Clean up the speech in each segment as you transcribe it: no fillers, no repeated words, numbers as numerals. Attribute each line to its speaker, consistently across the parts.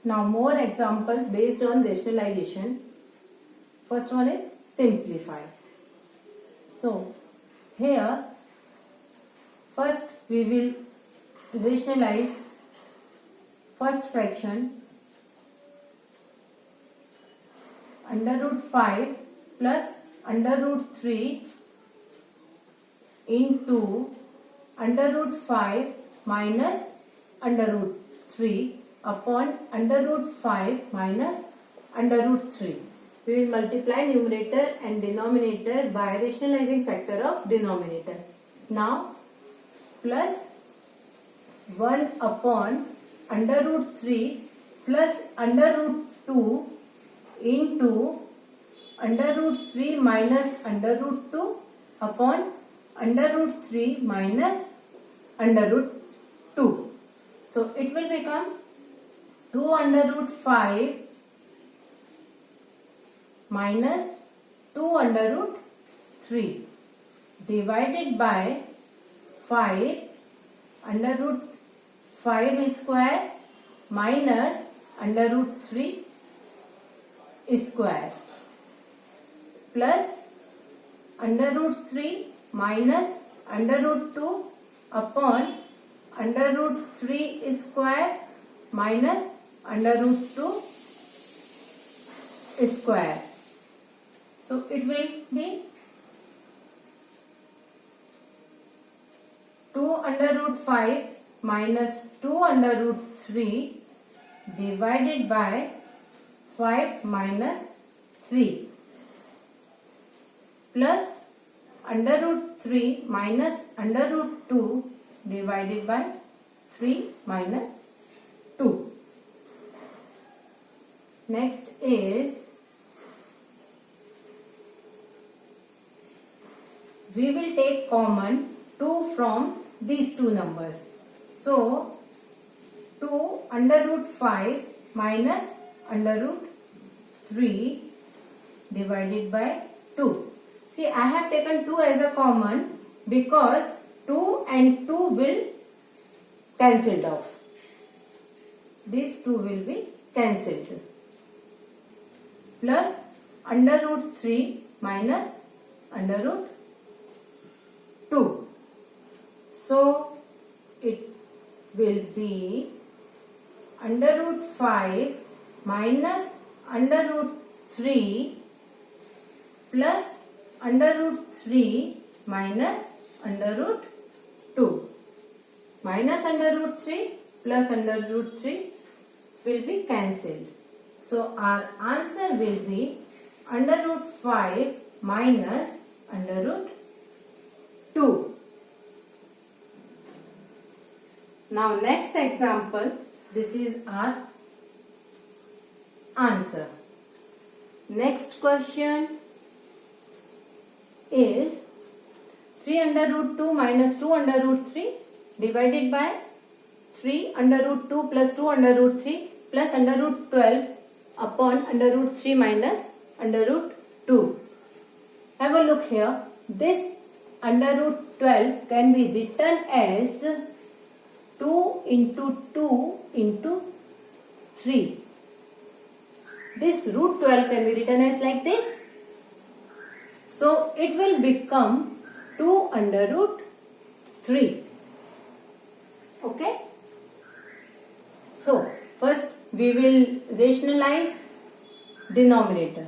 Speaker 1: Now more examples based on rationalization. First one is simplify. So here first we will rationalize first fraction under root 5 plus under root 3 into under root 5 minus under root 3 upon under root 5 minus under root 3. We will multiply numerator and denominator by rationalizing factor of denominator. Now plus 1 upon under root 3 plus under root 2 into under root 3 minus under root 2 upon under root 3 minus under root 2. So it will become 2 under root 5 minus 2 under root 3 divided by 5 under root 5 square minus under root 3 square plus under root 3 minus under root 2 upon under root 3 square minus under root 2 square. So it will be 2 under root 5 minus 2 under root 3 divided by 5 minus 3 plus under root 3 minus under root 2 divided by 3 minus 2. Next is we will take common 2 from these two numbers. So 2 under root 5 minus under root 3 divided by 2. See, I have taken 2 as a common because 2 and 2 will cancelled off. These 2 will be cancelled. Plus under root 3 minus under root 2. So it will be under root 5 minus under root 3 plus under root 3 minus under root 2. Minus under root 3 plus under root 3 will be cancelled. So our answer will be under root 5 minus under root 2. Now next example, this is our answer. Next question is 3 under root 2 minus 2 under root 3 divided by 3 under root 2 plus 2 under root 3 plus under root 12 upon under root 3 minus under root 2. Have a look here. This under root 12 can be written as 2 into 2 into 3. This root 12 can be written as like this. So it will become 2 under root 3. Okay. So first we will rationalize denominator.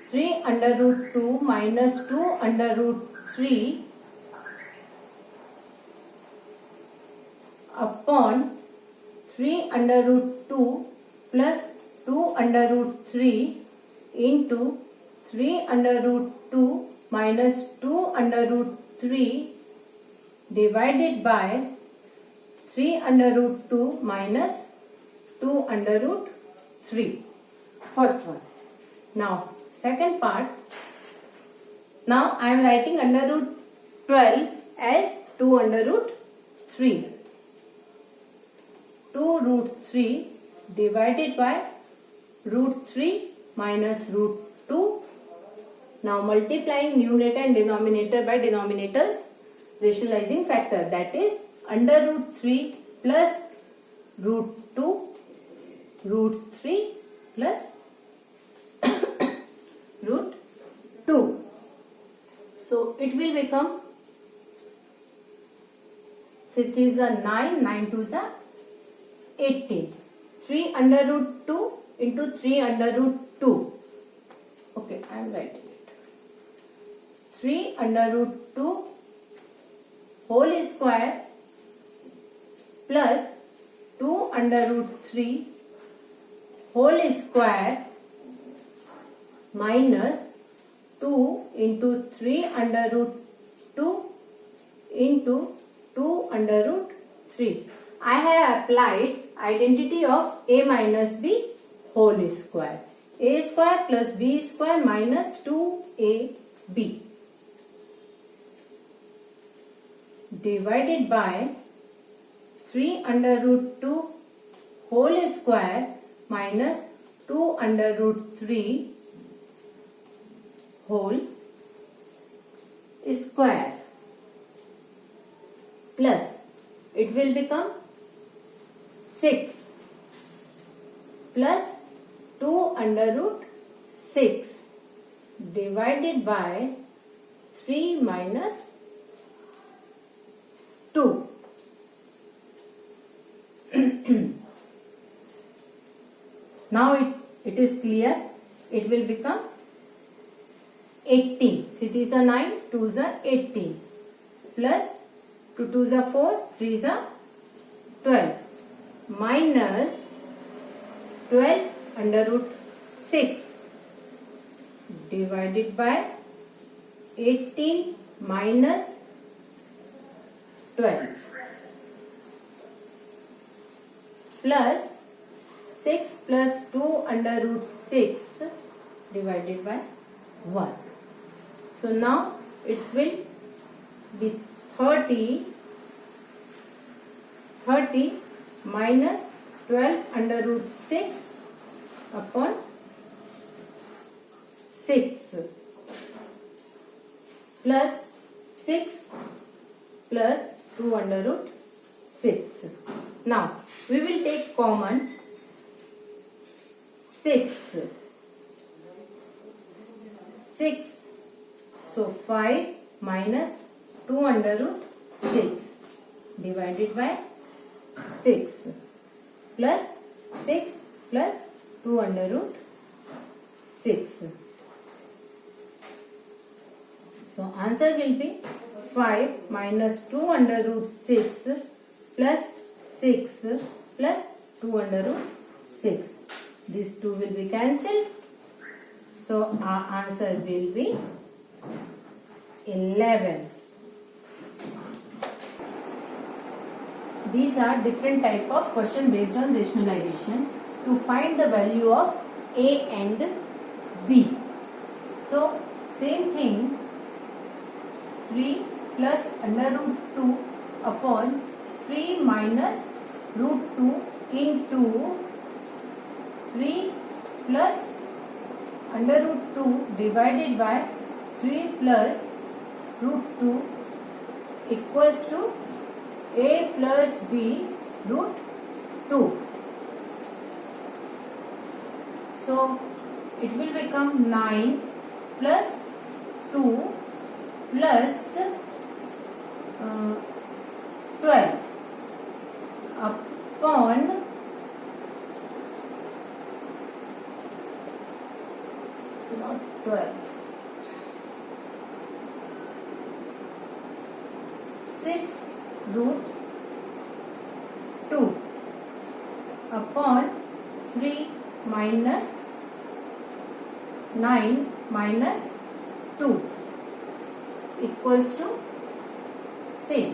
Speaker 1: 3 under root 2 minus 2 under root 3 upon 3 under root 2 plus 2 under root 3 into 3 under root 2 minus 2 under root 3 divided by 3 under root 2 minus 2 under root 3. First one. Now second part. Now I am writing under root 12 as 2 under root 3. 2 root 3 divided by root 3 minus root 2. Now multiplying numerator and denominator by denominator's rationalizing factor, that is under root 3 plus root 2 root 3 plus root 2. So it will become, so it is a 9, 9 2s are 18. 3 under root 2 into 3 under root 2. Okay, I am writing it. 3 under root 2 whole square plus 2 under root 3 whole square minus 2 into 3 under root 2 into 2 under root 3. I have applied identity of a minus b whole square. A square plus b square minus 2ab divided by 3 under root 2 whole square minus 2 under root 3 whole square plus it will become 6 plus 2 under root 6 divided by 3 minus 2. Now it is clear. It will become 18. So it is a 9, 2s are 18 plus 2 2s are 4, 3s are 12 minus 12 under root 6 divided by 18 minus 12 plus 6 plus 2 under root 6 divided by 1. So now it will be 30 minus 12 under root 6 upon 6 plus 6 plus 2 under root 6. Now we will take common 6. 6. So 5 minus 2 under root 6 divided by 6 plus 6 plus 2 under root 6. So answer will be 5 minus 2 under root 6 plus 6 plus 2 under root 6. These two will be cancelled. So our answer will be 11. These are different type of question based on rationalization to find the value of A and B. So same thing, 3 plus under root 2 upon 3 minus root 2 into 3 plus under root 2 divided by 3 plus root 2 equals to A plus B root 2. So it will become 9 plus 2 plus 12 upon not 12 6 root 2 upon 3 minus 9 minus 2 equals to same.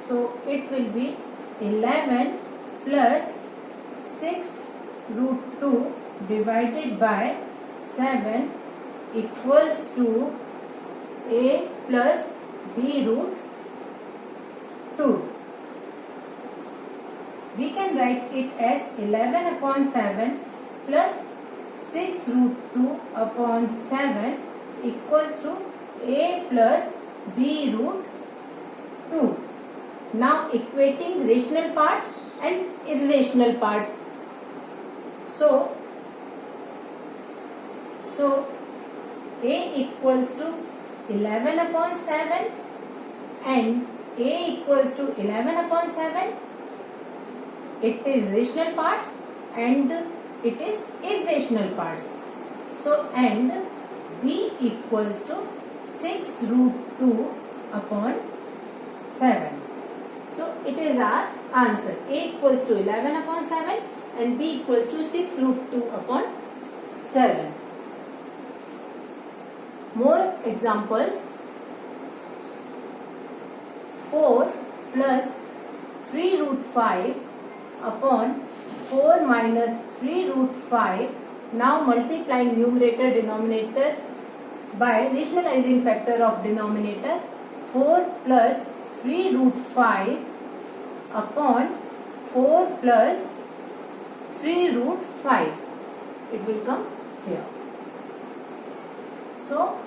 Speaker 1: So it will be 11 plus 6 root 2 divided by 7 equals to A plus B root 2. We can write it as 11 upon 7 plus 6 root 2 upon 7 equals to A plus B root 2. Now equating rational part and irrational part. So A equals to 11 upon 7 and A equals to 11 upon 7. It is rational part and it is irrational parts. So and B equals to 6 root 2 upon 7. So it is our answer. A equals to 11 upon 7 and B equals to 6 root 2 upon 7. More examples. 4 plus 3 root 5 upon 4 minus 3 root 5. Now multiplying numerator denominator by rationalizing factor of denominator. 4 plus 3 root 5 upon 4 plus 3 root 5. It will come here. So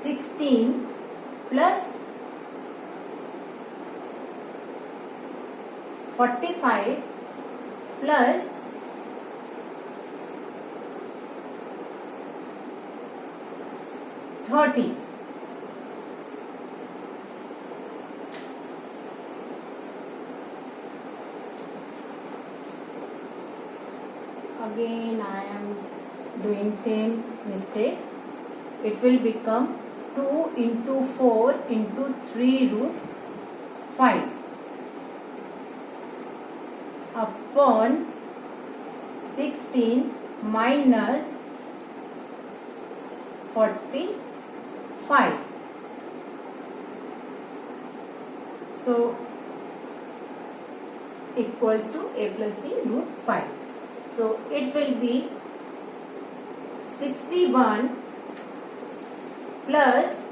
Speaker 1: 16 plus 45 plus 30. Again I am doing same mistake. It will become 2 into 4 into 3 root 5 upon 16 minus 45. So equals to A plus B root 5. So it will be 61 plus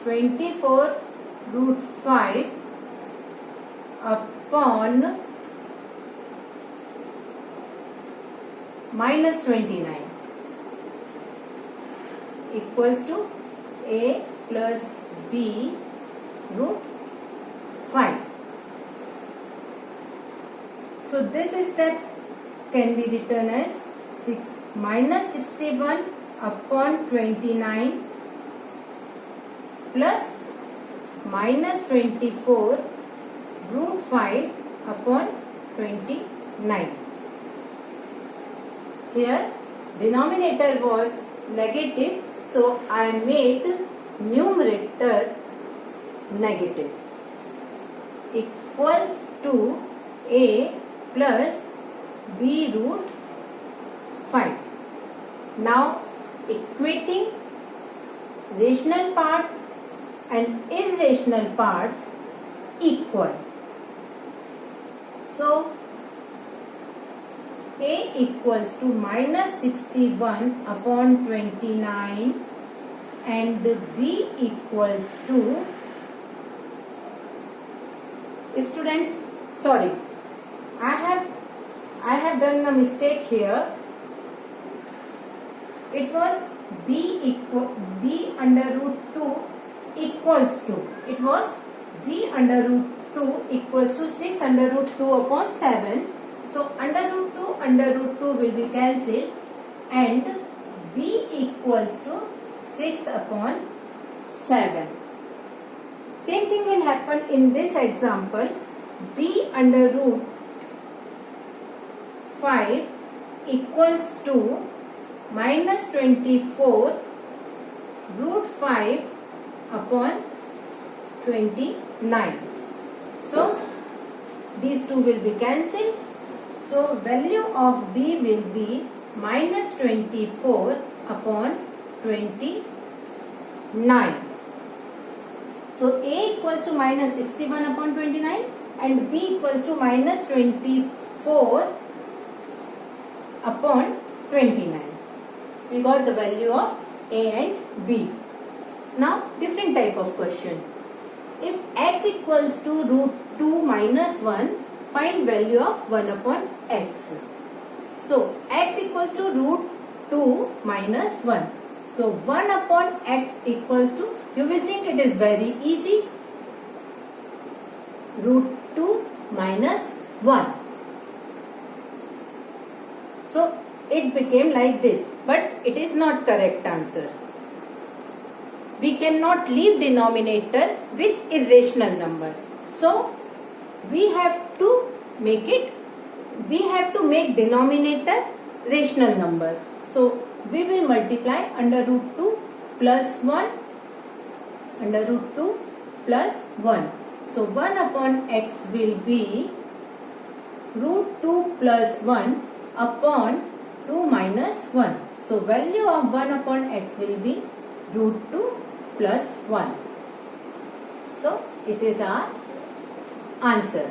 Speaker 1: 24 root 5 upon minus 29 equals to A plus B root 5. So this step can be written as 6 minus 61 upon 29 plus minus 24 root 5 upon 29. Here denominator was negative, so I made numerator negative equals to A plus B root 5. Now equating rational parts and irrational parts equal. So A equals to minus 61 upon 29 and B equals to, students, sorry, I have done a mistake here. It was B under root 2 equals to, it was B under root 2 equals to 6 under root 2 upon 7. So under root 2 will be cancelled and B equals to 6 upon 7. Same thing will happen in this example. B under root 5 equals to minus 24 root 5 upon 29. So these two will be cancelled. So value of B will be minus 24 upon 29. So A equals to minus 61 upon 29 and B equals to minus 24 upon 29. We got the value of A and B. Now different type of question. If x equals to root 2 minus 1, find value of 1 upon x. So x equals to root 2 minus 1. So 1 upon x equals to, you will think it is very easy. root 2 minus 1. So it became like this, but it is not correct answer. We cannot leave denominator with irrational number. So we have to make denominator rational number. So we will multiply under root 2 plus 1, under root 2 plus 1. So 1 upon x will be root 2 plus 1 upon 2 minus 1. So value of 1 upon x will be root 2 plus 1. So it is our answer.